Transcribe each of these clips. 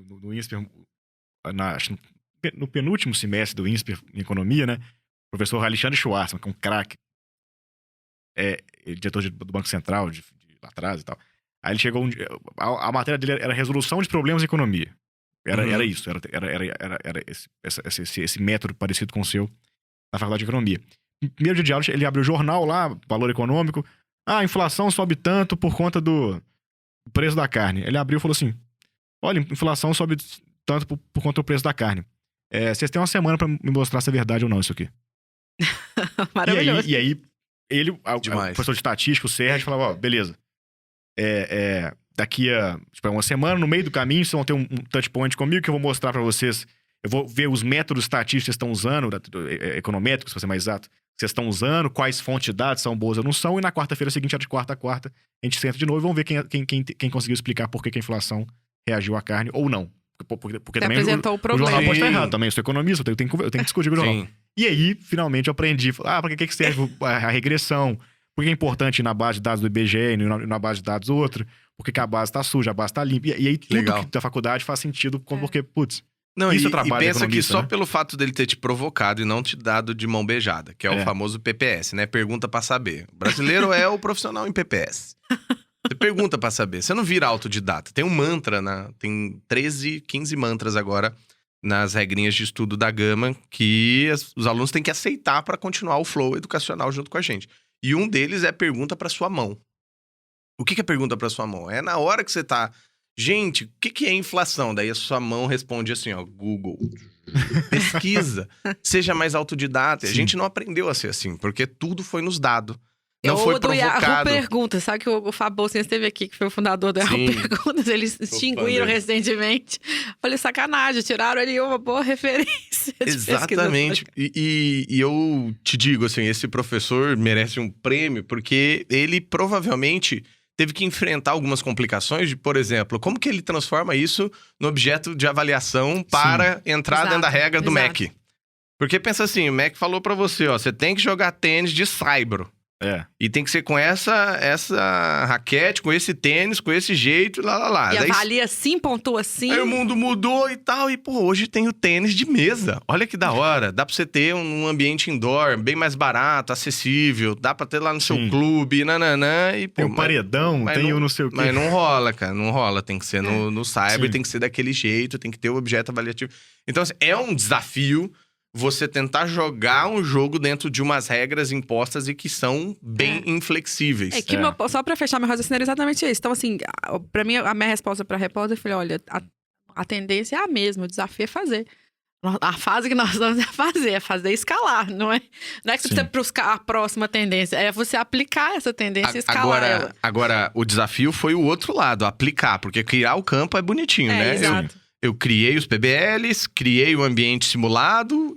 no INSPER, acho que no penúltimo semestre do INSPER em economia, né? O professor Alexandre Schwarzman, que é um craque, diretor do Banco Central, de lá atrás e tal. Aí ele chegou a matéria dele era resolução de problemas em economia. Era isso, era esse método parecido com o seu na faculdade de economia. No primeiro dia de aula, ele abriu o jornal lá, Valor Econômico. A inflação sobe tanto por conta do preço da carne. Ele abriu e falou assim: olha, inflação sobe tanto por conta do preço da carne. Vocês têm uma semana pra me mostrar se é verdade ou não isso aqui. Maravilhoso. E aí ele, o professor de estatística, o Sérgio, falava: ó, beleza. Daqui a uma semana, no meio do caminho, vocês vão ter um touch point comigo que eu vou mostrar pra vocês. Eu vou ver os métodos estatísticos que vocês estão usando, econométricos, pra ser mais exato, que vocês estão usando, quais fontes de dados são boas ou não são, e na quarta-feira seguinte, de quarta a quarta, a gente senta de novo e vamos ver quem conseguiu explicar por que a inflação reagiu à carne ou não. Porque também apresentou o jornal problema. pode estar errado também, eu sou economista, eu tenho que discutir com o jornal. E aí, finalmente, eu aprendi, pra que serve a regressão, por que é importante ir na base de dados do IBGE e na base de dados outra, por que a base tá suja, a base tá limpa. E aí tudo que da faculdade faz sentido, porque, putz... Não, isso e pensa que só pelo fato dele ter te provocado e não te dado de mão beijada, que é o famoso PPS, né? Pergunta pra saber. O brasileiro é o profissional em PPS. Você pergunta pra saber. Você não vira autodidata. Tem um mantra, tem 13, 15 mantras agora nas regrinhas de estudo da Gama que os alunos têm que aceitar pra continuar o flow educacional junto com a gente. E um deles é pergunta pra sua mão. O que é pergunta pra sua mão? É na hora que você tá... Gente, o que é inflação? Daí a sua mão responde assim, ó, Google. Pesquisa. Seja mais autodidata. Sim. A gente não aprendeu a ser assim, porque tudo foi nos dado. Não foi provocado. Yahoo Perguntas. Sabe que o Fábio Bolsinha esteve aqui, que foi o fundador do Yahoo Perguntas. Eles extinguiram recentemente. Falei, sacanagem, tiraram ali uma boa referência. Exatamente. E eu te digo, assim, esse professor merece um prêmio, porque ele provavelmente... teve que enfrentar algumas complicações de, por exemplo, como que ele transforma isso no objeto de avaliação para entrar dentro da regra do MEC. Porque pensa assim, o MEC falou pra você, ó, você tem que jogar tênis de saibro. E tem que ser com essa raquete, com esse tênis, com esse jeito, lá. E avalia assim, pontua assim. Aí o mundo mudou e tal, e pô, hoje tem o tênis de mesa. Olha que da hora, dá pra você ter um ambiente indoor bem mais barato, acessível, dá pra ter lá no seu clube, nananã, e pô... Tem um paredão, tem um não sei o quê. Mas não rola, cara, não rola, tem que ser no cyber, tem que ser daquele jeito, tem que ter o objeto avaliativo. Então, assim, é um desafio você tentar jogar um jogo dentro de umas regras impostas e que são bem inflexíveis. Só pra fechar meu raciocínio, era exatamente isso. Então, assim, pra mim, a minha resposta pra repórter, eu falei, olha, a tendência é a mesma, o desafio é fazer. A fase que nós vamos é fazer escalar, não é? Não é que você precisa buscar a próxima tendência, é você aplicar essa tendência e escalar ela. Agora, o desafio foi o outro lado, aplicar, porque criar o campo é bonitinho, né? Exato. Eu criei os PBLs, criei o ambiente simulado,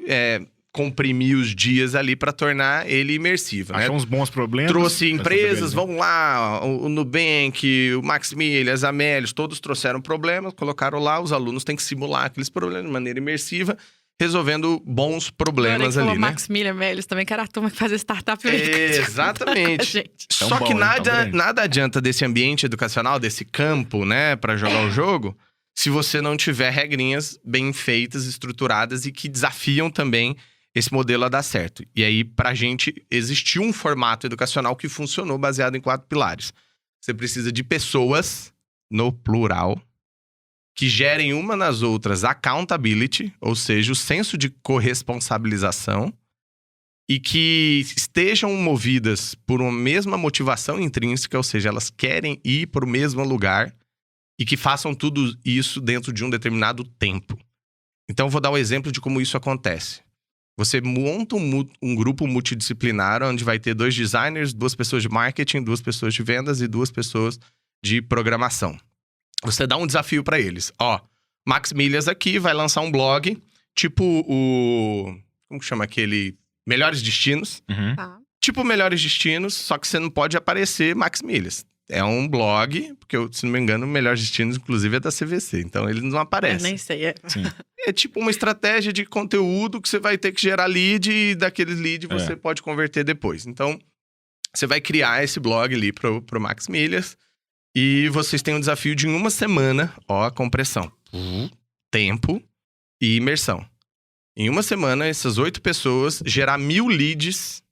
comprimi os dias ali para tornar ele imersivo. Achou uns bons problemas. Trouxe empresas, vamos lá, o Nubank, o Maximilias, a Melios, todos trouxeram problemas, colocaram lá, os alunos têm que simular aqueles problemas de maneira imersiva, resolvendo bons problemas ali, né? O Maximilian Melios também, que era a turma que fazia startup. Exatamente. Só que nada adianta desse ambiente educacional, desse campo, né, para jogar o jogo, se você não tiver regrinhas bem feitas, estruturadas e que desafiam também esse modelo a dar certo. E aí, pra gente, existiu um formato educacional que funcionou baseado em 4 pilares. Você precisa de pessoas, no plural, que gerem uma nas outras accountability, ou seja, o senso de corresponsabilização, e que estejam movidas por uma mesma motivação intrínseca, ou seja, elas querem ir para o mesmo lugar, e que façam tudo isso dentro de um determinado tempo. Então, eu vou dar um exemplo de como isso acontece. Você monta um grupo multidisciplinar, onde vai ter 2 designers, 2 pessoas de marketing, 2 pessoas de vendas e 2 pessoas de programação. Você dá um desafio para eles. Ó, Max Milhas aqui vai lançar um blog, tipo como que chama aquele? Melhores Destinos. Tipo Melhores Destinos, só que você não pode aparecer Max Milhas. É um blog, porque, se não me engano, o Melhores Destinos, inclusive, é da CVC. Então, ele não aparece. Eu nem sei. É tipo uma estratégia de conteúdo que você vai ter que gerar lead e daquele lead você pode converter depois. Então, você vai criar esse blog ali pro Max Milhas e vocês têm um desafio de em uma semana, ó, a compressão. tempo e imersão. Em uma semana, essas 8 pessoas gerar 1000 leads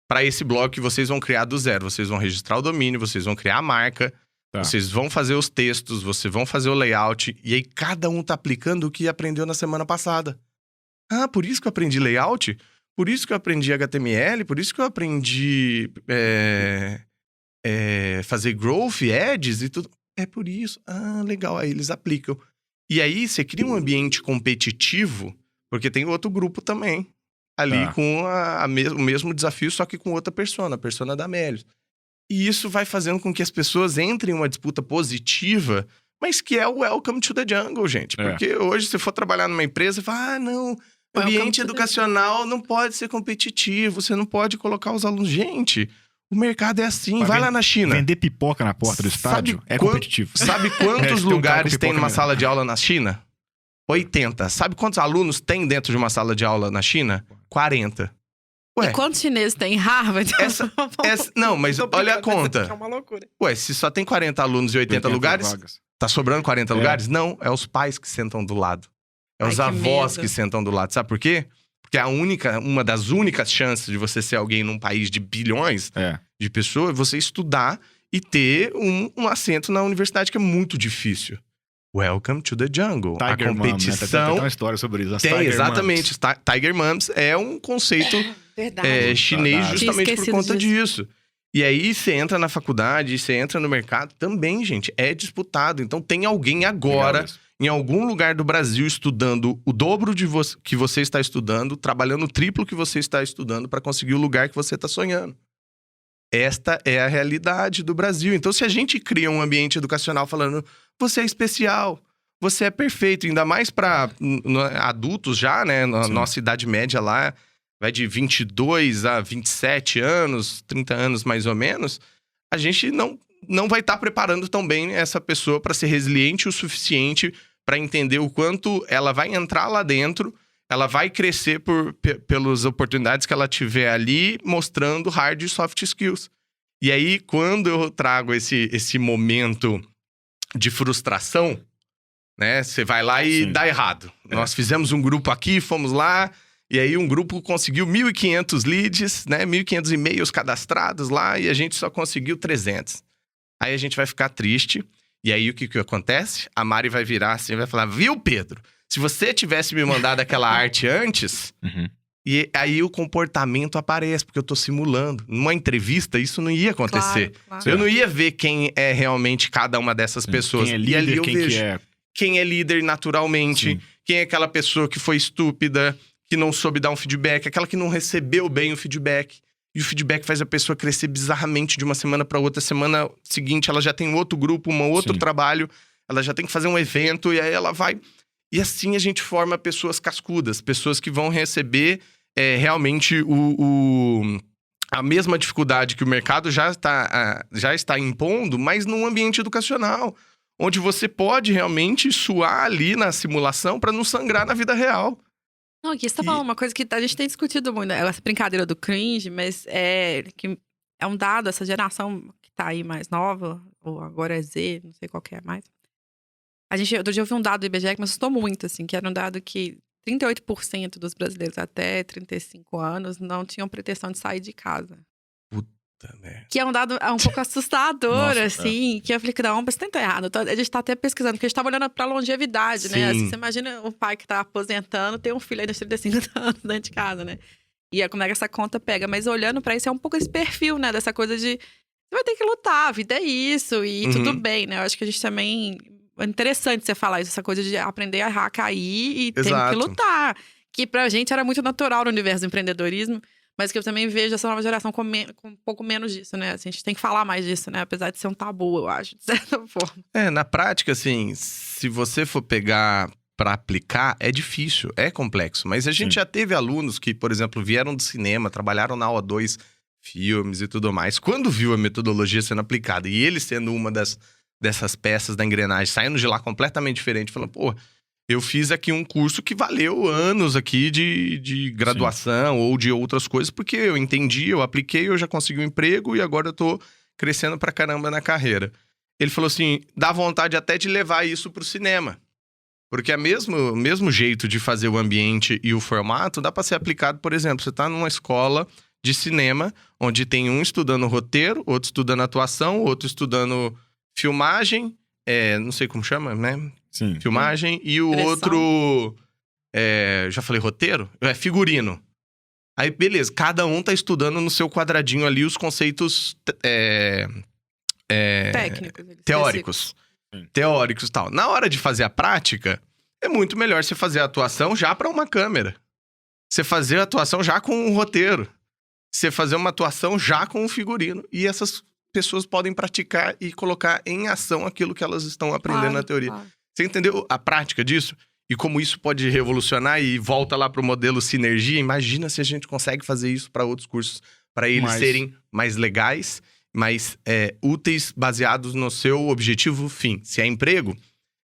para esse blog que vocês vão criar do zero. Vocês vão registrar o domínio, vocês vão criar a marca, vocês vão fazer os textos, vocês vão fazer o layout. E aí, cada um tá aplicando o que aprendeu na semana passada. Ah, por isso que eu aprendi layout? Por isso que eu aprendi HTML? Por isso que eu aprendi fazer growth, ads e tudo? É por isso. Ah, legal. Aí eles aplicam. E aí, você cria um ambiente competitivo, porque tem outro grupo também. Ali com o mesmo desafio, só que com outra persona, a persona da Melios. E isso vai fazendo com que as pessoas entrem em uma disputa positiva, mas que é o welcome to the jungle, gente. Porque hoje, se for trabalhar numa empresa, você fala, não, o ambiente educacional não pode ser competitivo, você não pode colocar os alunos. Gente, o mercado é assim, vai lá na China. Vender pipoca na porta do estádio competitivo. Sabe quantos lugares tem numa sala de aula na China? 80. Sabe quantos alunos tem dentro de uma sala de aula na China? 40. Ué, e quantos chineses tem em Harvard? Não, mas olha a conta. É uma loucura. Ué, se só tem 40 alunos e 80 lugares, tá sobrando 40 lugares? Não, é os pais que sentam do lado. É os avós que sentam do lado. Sabe por quê? Porque uma das únicas chances de você ser alguém num país de bilhões de pessoas é você estudar e ter um assento na universidade, que é muito difícil. Welcome to the jungle. Tiger a competição. Tem uma história sobre isso. Tem, exatamente. Tiger Mums é um conceito chinês justamente por conta disso. E aí, você entra na faculdade, você entra no mercado, também, gente, é disputado. Então, tem alguém agora, em algum lugar do Brasil, estudando o dobro que você está estudando, trabalhando o triplo que você está estudando para conseguir o lugar que você está sonhando. Esta é a realidade do Brasil. Então, se a gente cria um ambiente educacional falando, você é especial, você é perfeito, ainda mais para adultos já, né? Nossa idade média lá vai de 22 a 27 anos, 30 anos mais ou menos. A gente não vai estar preparando tão bem essa pessoa para ser resiliente o suficiente para entender o quanto ela vai entrar lá dentro, ela vai crescer pelas oportunidades que ela tiver ali, mostrando hard e soft skills. E aí, quando eu trago esse momento de frustração, né? Você vai lá e dá errado. Nós fizemos um grupo aqui, fomos lá, e aí um grupo conseguiu 1.500 leads, né? 1.500 e-mails cadastrados lá, e a gente só conseguiu 300. Aí a gente vai ficar triste, e aí o que acontece? A Mari vai virar assim e vai falar, viu, Pedro? Se você tivesse me mandado aquela arte antes, e aí o comportamento aparece, porque eu tô simulando. Numa entrevista, isso não ia acontecer. Claro. Eu não ia ver quem é realmente cada uma dessas pessoas. Quem é líder, e ali eu quem vejo que é... quem é líder naturalmente, quem é aquela pessoa que foi estúpida, que não soube dar um feedback, aquela que não recebeu bem o feedback. E o feedback faz a pessoa crescer bizarramente de uma semana para outra. Semana seguinte, ela já tem um outro grupo, um outro trabalho. Ela já tem que fazer um evento, e aí ela vai... E assim a gente forma pessoas cascudas, pessoas que vão receber realmente a mesma dificuldade que o mercado já está impondo, mas num ambiente educacional, onde você pode realmente suar ali na simulação para não sangrar na vida real. Não, aqui você tá falando uma coisa que a gente tem discutido muito, essa brincadeira do cringe, mas que é um dado, essa geração que tá aí mais nova, ou agora é Z, não sei qual que é mais. Outro dia eu vi um dado do IBGE que me assustou muito, assim, que era um dado que 38% dos brasileiros até 35 anos não tinham pretensão de sair de casa. Puta merda. Que é um dado um pouco assustador, nossa, assim, que eu falei que não, mas tem tá errado. A gente tá até pesquisando, porque a gente tava olhando pra longevidade, né? Assim, você imagina o pai que tá aposentando, tem um filho aí de 35 anos dentro de casa, né? E como é que essa conta pega? Mas olhando pra isso, é um pouco esse perfil, né? Dessa coisa de, você vai ter que lutar, a vida é isso, e tudo bem, né? Eu acho que a gente também... É interessante você falar isso, essa coisa de aprender a errar, cair e tem que lutar. Que pra gente era muito natural no universo do empreendedorismo, mas que eu também vejo essa nova geração com um pouco menos disso, né? Assim, a gente tem que falar mais disso, né? Apesar de ser um tabu, eu acho, de certa forma. Na prática, assim, se você for pegar pra aplicar, é difícil, é complexo. Mas a gente já teve alunos que, por exemplo, vieram do cinema, trabalharam na O2 filmes e tudo mais. Quando viu a metodologia sendo aplicada e ele sendo uma dessas peças da engrenagem, saindo de lá completamente diferente, falando, pô, eu fiz aqui um curso que valeu anos aqui de graduação ou de outras coisas, porque eu entendi, eu apliquei, eu já consegui um emprego e agora eu tô crescendo pra caramba na carreira. Ele falou assim, dá vontade até de levar isso pro cinema. Porque é mesmo jeito de fazer o ambiente e o formato dá para ser aplicado, por exemplo, você tá numa escola de cinema, onde tem um estudando roteiro, outro estudando atuação, outro estudando filmagem, não sei como chama, né? Sim. Filmagem, e o outro... já falei roteiro? Figurino. Aí, beleza, cada um tá estudando no seu quadradinho ali os conceitos técnicos. Teóricos. Teóricos e tal. Na hora de fazer a prática, é muito melhor você fazer a atuação já para uma câmera. Você fazer a atuação já com um roteiro. Você fazer uma atuação já com um figurino. E essas pessoas podem praticar e colocar em ação aquilo que elas estão aprendendo na teoria. Claro. Você entendeu a prática disso? E como isso pode revolucionar e volta lá pro modelo sinergia. Imagina se a gente consegue fazer isso para outros cursos, para eles serem mais legais, mais úteis, baseados no seu objetivo fim. Se é emprego,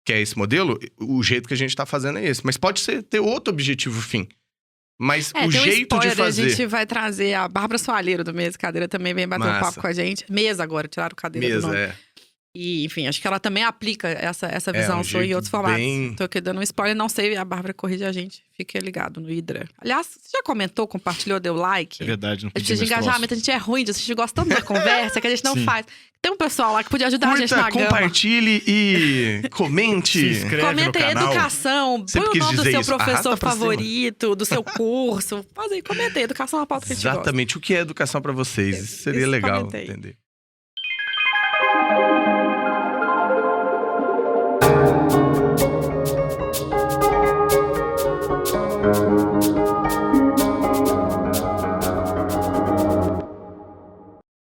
que é esse modelo, o jeito que a gente tá fazendo é esse. Mas pode ter outro objetivo fim. Mas o jeito de fazer... A gente vai trazer a Bárbara Soalheiro do Mesa Cadeira também, vem bater um papo com a gente. Mesa agora, tiraram cadeira do nome. E, enfim, acho que ela também aplica essa visão sua em outros formatos. Tô aqui dando um spoiler, não sei, a Bárbara corrige a gente. Fique ligado no Hydra. Aliás, você já comentou, compartilhou, deu like? É verdade, não podia. A gente de engajamento, a gente é ruim disso, a gente gosta tanto da conversa que a gente não faz. Tem um pessoal lá que podia ajudar a gente na gama. Compartilhe e comente. Se inscreve Comenta no aí, canal. educação. Põe o nome do seu professor favorito, do seu curso. Faz aí, comenta aí. Educação é uma pauta que a gente gosta. Exatamente. O que é educação pra vocês? Isso seria legal entender.